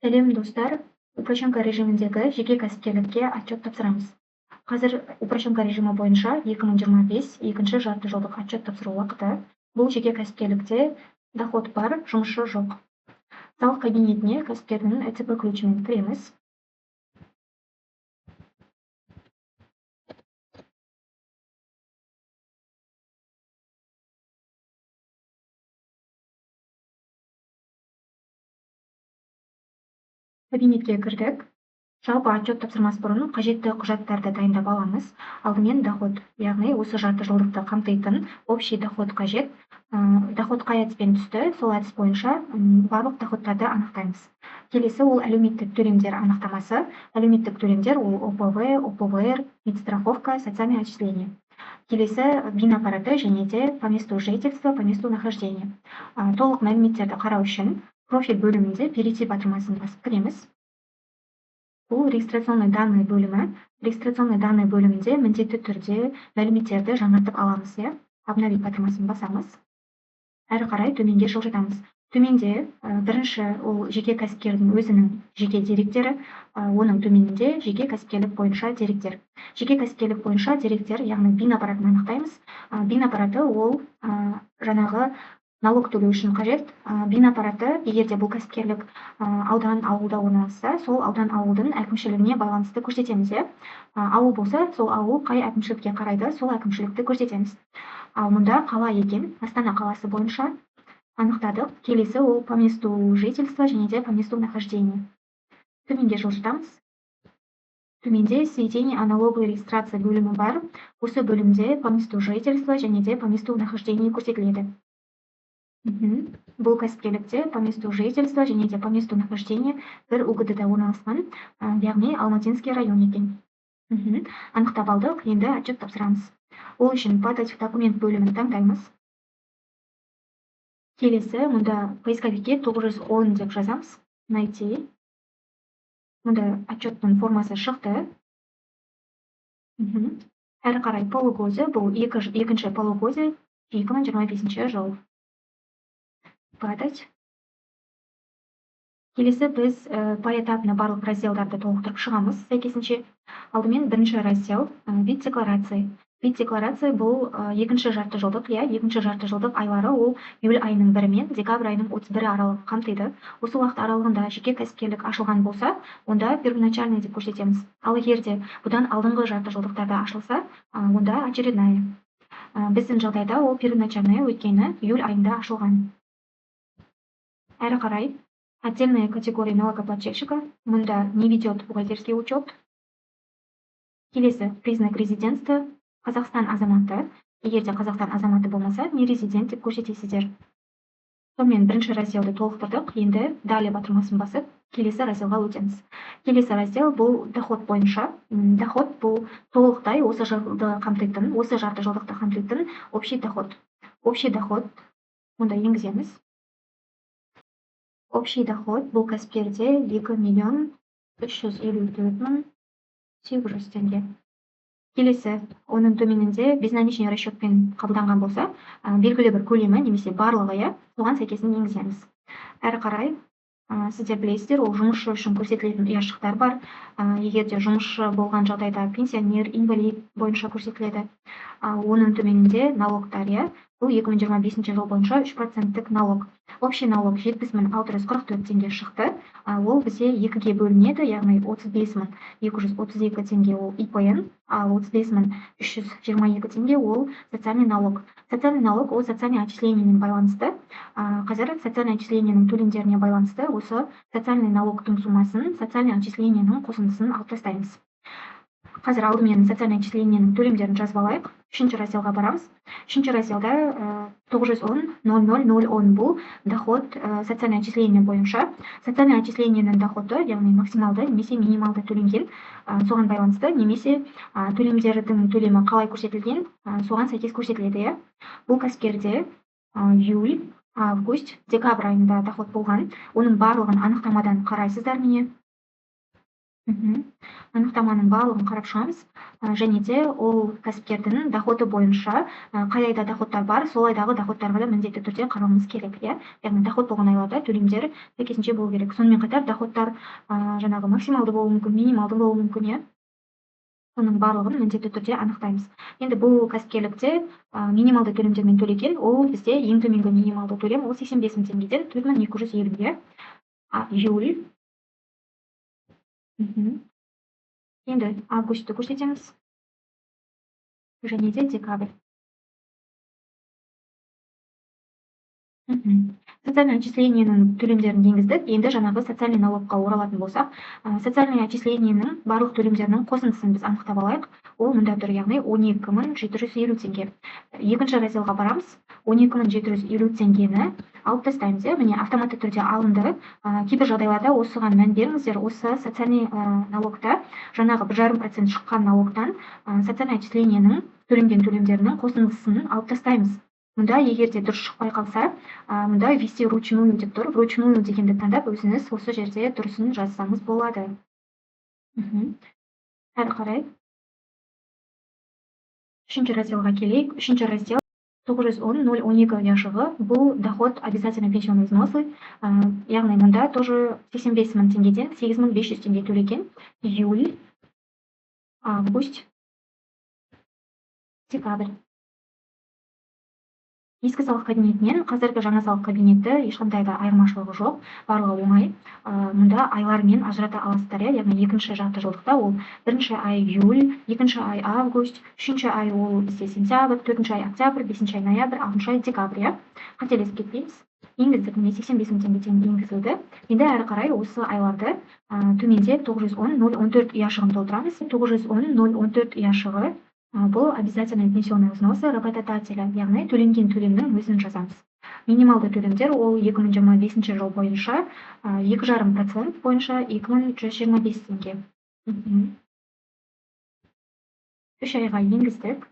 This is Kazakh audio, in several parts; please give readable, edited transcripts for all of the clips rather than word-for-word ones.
Сәлем достар, упрощенка режиміндегі жеке кәсіпкерлікке отчет тапсырамыз. Қазір упрощенка режимі бойынша 2025 екінші жарты жылдық отчет тапсыру уақыты. Бұл жеке кәсіпкерлікте доход бар, жұмысшы жоқ. Салық кабинетіне кәсіпкердің ЭЦП ключімен кіреміз. Кабинетке кірдік. Жалпы отчет тапсырмас бұрын қажетті құжаттарды дайындап аламыз. Алдымен доход, яғни осы жарты жылдықты қамтитын общий доход қажет. Доход қай әдіспен түсті, сол әдіс бойынша барлық доходтарды анықтаймыз. Келесі ол әлеуметтік төлемдер анықтамасы. Әлеуметтік төлемдер ол ОПВ, ОПВР, медстраховка, социальное отчисление. Келесі бин аппараты және де по месту жительства, по месту нахождения. Толық мәліметтерді қарау үшін профиль бөлімінде перейти батырмасын басып кіреміз. Бұл регистрационный данные бөлімі. Регистрационный данные бөлімінде міндетті түрде мәліметтерді жаңартып аламыз. Обновить батырмасын басамыз. Әрі қарай төменге жылжытамыз. Төменде бірінші ол жеке кәсіпкердің өзінің жеке деректері, оның төменінде жеке кәсіпкерлік бойынша деректер. Жеке кәсіпкерлік бойынша деректер, яғни бин аппаратын анықтаймыз. Бин аппараты ол жаңағы налог төлеу үшін қажет. Бин аппараты, егерде бұл кәсіпкерлік аудан ауылда орналасса, сол аудан ауылдың әкімшілігіне байланысты көрсетеміз. Ауыл болса, сол ауыл қай әкімшілікке қарайды, сол әкімшілікті көрсетеміз. Ал мұнда қала екен, Астана қаласы бойынша анықтадық. Келесі ол по месту жительства және де по месту нахождения. Төменге жылжытамыз. Төменде сведение о налоговой регистрации бөлімі бар. Осы бөлімде по месту жительства және де по месту нахождения көрсетіледі. Бұл кәсіпкерлікте по месту жительства және де по месту нахождения бір УГД-да орналасқан, яғни Алматинский район екен. Анықтап алдық, енді отчет тапсырамыз. Ол үшін подать в документ бөлімін таңдаймыз. Келесі, мұнда поисковикке 910 деп жазамыз. Найти. Мұнда отчеттың формасы шықты. Әрі қарай полугоды, бұл екінші полугоды 2025 жыл. Подать. Келесі біз поэтапно барлық разделдарды толықтырып шығамыз. Сәйкесінше алдымен бірінші раздел вид декларации. Вид декларация бұл екінші жарты жылдық айлары ол июль айының 1 мен декабрь айының 31 аралығы қамтиды. Осы уақыт аралығында жеке кәсіпкерлік ашылған болса, онда первоначальный деп көрсетеміз. Ал егерде бұдан алдыңғы жарты жылдықтарда ашылса, онда очередная. Біздің жағдайда ол первоначальный өйткені июль айында ашылған. Әрі қарай отдельная категория налогоплательщика. Мұнда не ведет бухгалтерский учет. Келесі признак резидентства. Қазақстан азаматы. Егерде Қазақстан азаматы болмаса, не резидент деп көрсетесіздер. Сонымен бірінші разделді толықтырдық. Енді далее батырмасын басып, келесі разделға өтеміз. Келесі раздел бұл доход бойынша. Доход бұл толықтай осы жылды қамтитын, осы жарты жылдықты қамтитын общий доход. Общий доход мұнда енгіземіз. Общий доход бұл кәсіпкерде 2,354,800 теңге. Келесі, оның төменінде безналичный расчетпен қабылданған болса, белгілі бір көлемі немесе барлығы, соған сәйкесін енгіземіз. Әрі қарай, сіздер білесіздер, ол жұмысшы үшін көрсетілетін ұяшықтар бар. Егерде жұмысшы болған жағдайда пенсионер, инвалид бойынша көрсетіледі. Оның төменінде налогтар, бұл 2025 жыл бойынша 3% налог. Общий налог 70.644 теңге шықты. Ол бізде 2-ге бөлінеді, яғни 35.232 теңге ол ИПН, ал 35.322 теңге ол социальный налог. Социальный налог ол социальный отчислениемен байланысты. Қазір социальный отчислениенің төлемдеріне байланысты осы социальный налогтың сумасын, социальный отчислениенің қосындысын алып тастаймыз. Қазір алдымен социальный отчислениенің төлемдерін жазып алайық. Үшінші разделға барамыз. Үшінші разделда 910.00.010 бұл доход социальный отчисление бойынша. Социальный отчислениенің доходы, яғни максималды немесе минималды төленген, соған байланысты немесе төлемдердің төлемі қалай көрсетілген, соған сәйкес көрсетіледі. Бұл кәсіпкерде июль, август, декабрь айында доход болған. Оның барлығын анықтамадан қарайсыздар міне. Анықтаманың барлығын қарап шығамыз. Және де ол кәсіпкердің доходы бойынша қай айда доходтар бар, сол айдағы доходтарға да міндетті түрде қарауымыз керек, иә. Яғни доход болған айларда төлемдер сәйкесінше болу керек. Сонымен қатар доходтар жаңағы максималды болуы мүмкін, минималды болуы мүмкін, иә. Соның барлығын міндетті түрде анықтаймыз. Енді бұл кәсіпкерлікте минималды төлемдермен төлеген, ол бізде ең төменгі минималды төлем ол 85 мың теңгеден 4250, иә. Июль. Енді августты көрсетеміз. Және де декабрь. Социальный отчислениенің төлемдерін енгіздік. Енді жаңағы социальный налогқа оралатын болсақ, социальный отчислениенің барлық төлемдерінің қосындысын біз анықтап алайық. Ол мында тұр, яғни 12.750 теңге. Екінші разделға барамыз. 12.750 теңгені алып тастаймыз. Міне автоматты түрде алынды. Кейбір жағдайларда осыған мән беріңіздер. Осы социальный налогта жаңағы 1,5% шыққан налогтан социальный отчислениенің төленген төлемдерінің қосындысын алып тастаймыз. Мұнда егер де дұрыс шықпай қалса, мұнда ввести ручную деп тұр. Ручную дегенді таңдап, өзіңіз осы жерде дұрысын жазсаңыз болады. Әрі қарай. Үшінші разделға келейік. Үшінші раздел 910.012 яшығы. Бұл доход обязательно пенсионный взносы. Яғни мұнда тоже 85 мың теңгеден 8500 теңге төлеген. Июль, август, декабрь. Ескі салық кабинетінен қазіргі жаңа салық кабинеті ешқандай да айырмашылығы жоқ, барлығы оңай. Мұнда айлармен ажырата аласыздар, яғни екінші жарты жылдықта ол бірінші ай июль, екінші ай август, үшінші ай ол бізде сентябрь, төртінші ай октябрь, бесінші ай ноябрь, алтыншы ай декабрь. Қателесіп кетпейміз. Енгіздік, міне 85 мың теңгеден енгізілді. Енді әрі қарай осы айларды төменде 910.014 яшығын толтырамыз. 910.014 яшығы бұл обязательный пенсионный взносы работодателя, яғни төленген төлемнің өзін жазамыз. Минималды төлемдер ол 2025 жыл бойынша 2,5% бойынша 2125 теңге. 3 айға енгіздік.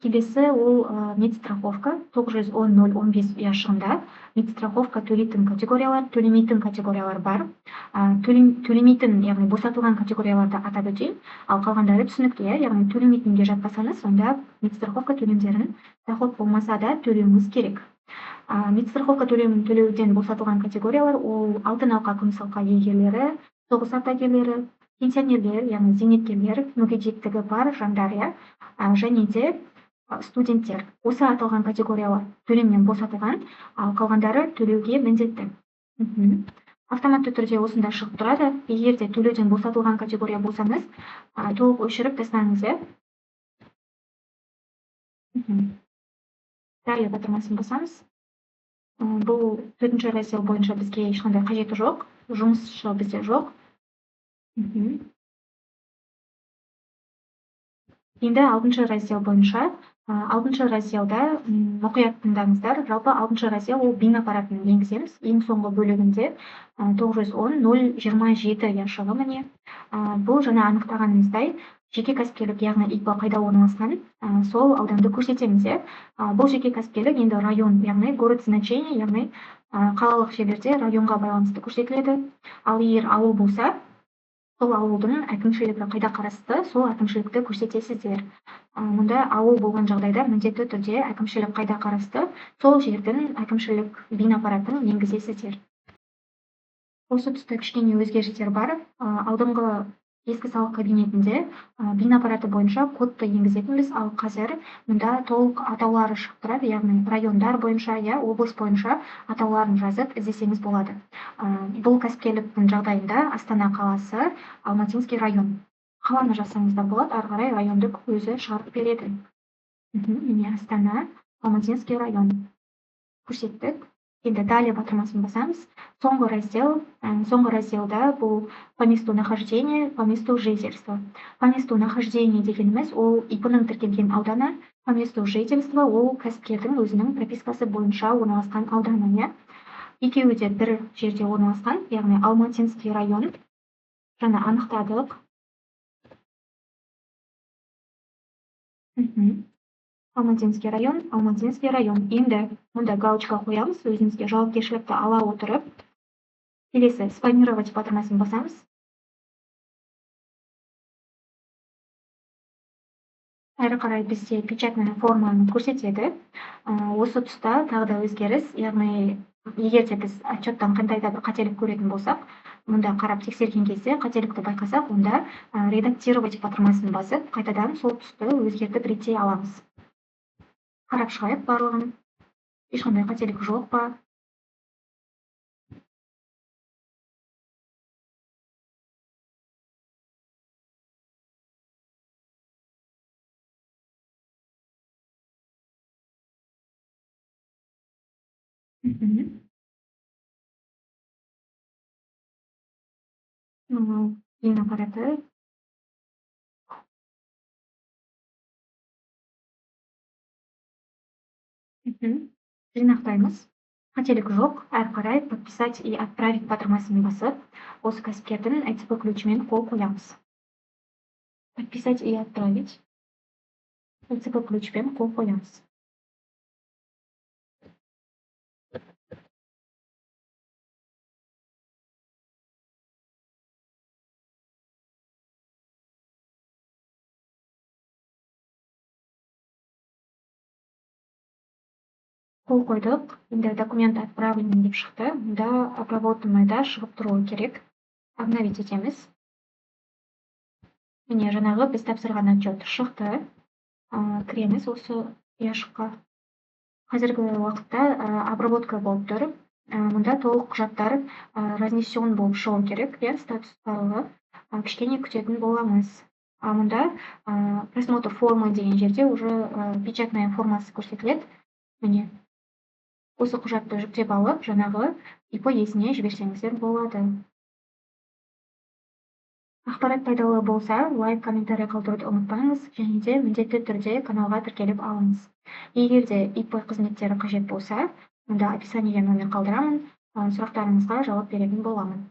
Келесі ол медстраховка 910.015 яшығында. Медстраховка төлейтін категориялар, төлемейтін категориялар бар. Төлемейтін, яғни босатылған категорияларды атап өтейін, ал қалғандары түсінікті, яғни төлемейтінге жатпасаңыз, сонда медстраховка төлемдерін доход болмаса да төлеуіңіз керек. Медстраховка төлемін төлеуден босатылған категориялар ол алтын алқа, күміс алқа иегерлері, соғыс ардагерлері, пенсионерлер, яғни зейнеткерлер, мүгедектігі бар жандар, және де студенттер. Осы аталған категориялар төлемнен босатылған, ал қалғандары төлеуге міндетті. Автоматты түрде осында шығып тұрады. Егер де төлеуден босатылған категория болсаңыз, толық өшіріп тастаңыз. Далее батырмасын басамыз. Бұл төртінші раздел бойынша бізге ешқандай қажеті жоқ. Жұмысшы бізде жоқ. Енді 6-шы раздел бойынша, 6-шы разделда мұқият тыңдаңыздар. Жалпы 6-шы раздел ол бин аппаратын енгіземіз. Ең соңғы бөлігінде 910.027 яшығы міне. Бұл жаңа анықтағанымыздай жеке кәсіпкерлік, яғни ИП қайда орналасқан, сол ауданды көрсетеміз. Бұл жеке кәсіпкерлік енді район, яғни город значение, яғни қалалық жерлерде районға байланысты көрсетіледі. Ал егер ауыл болса, сол ауылдың әкімшілігі қайда қарасты, сол әкімшілікті көрсетесіздер. Мұнда ауыл болған жағдайда міндетті түрде әкімшілік қайда қарасты, сол жердің әкімшілік бин аппаратын енгізесіздер. Осы тұста кішкене өзгерістер бар. Алдыңғы ескі салық кабинетінде бин аппараты бойынша кодты енгізетінбіз, ал қазір мұнда толық атаулары шығып тұрады, яғни райондар бойынша, облыс бойынша атауларын жазып іздесеңіз болады. Бұл кәсіпкерліктің жағдайында Астана қаласы, Алматинский район. Қаланы жазсаңыздар болады, ары қарай районды өзі шығарып береді. Міне Астана, Алматинский район. Көрсеттік. Енді далее батырмасын басамыз. Соңғы разделда бұл по месту нахождения, по месту жительства. По месту нахождения дегеніміз ол ИП-ның тіркелген ауданы, по месту жительства ол кәсіпкердің өзінің пропискасы бойынша орналасқан ауданы. Екеуі де бір жерде орналасқан, яғни Алматинский район. Жаңа анықтадық. Алматинский район. Енді мұнда галочка қоямыз, өзімізге жауапкершілікті ала отырып. Келесі спамировать батырмасын басамыз. Ары карай бизде печатный форманы көрсөтөт. Осы тұста тағы да өзгеріс, яғни егерде біз отчеттан қандай да бір қателік көретін болсақ, мұнда қарап тексерген кезде қателікті байқасақ, онда редактировать батырмасын басып, қайтадан сол тұсты өзгертіп реттей аламыз. Қарап шығайық барлығын. Ешқандай қателік жоқ па? Мгм. Ең аппараты. Мгм. Жинақтаймыз. Қателік жоқ. Әрі қарай подписать и отправить батырмасын басып, осы кәсіпкердің ЭЦП ключімен қол қоямыз. Подписать и отправить. ЭЦП ключпен қол қоямыз. Қол қойдық. Енді документ отправлен деп шықты. Мұнда обработанныйда шығып тұруы керек. Обновить етеміз. Міне жаңағы біз тапсырған отчет шықты. Кіреміз осы яшыққа. Қазіргі уақытта обработка болып тұр. Мұнда толық құжаттар разнесен болып шығу керек, статус барлығы. Кішкене күтетін боламыз. Мұнда просмотр формы деген жерде уже печатная формасы көрсетіледі. Міне осы құжатты жүктеп алып, жаңағы ИП иесіне жіберсеңіздер болады. Ақпарат пайдалы болса, лайк, комментарий қалдыруды ұмытпаңыз, және де міндетті түрде каналға тіркеліп алыңыз. Егер де ИП қызметтері қажет болса, мұнда описаниеге номер қалдырамын, сұрақтарыңызға жауап беретін боламын.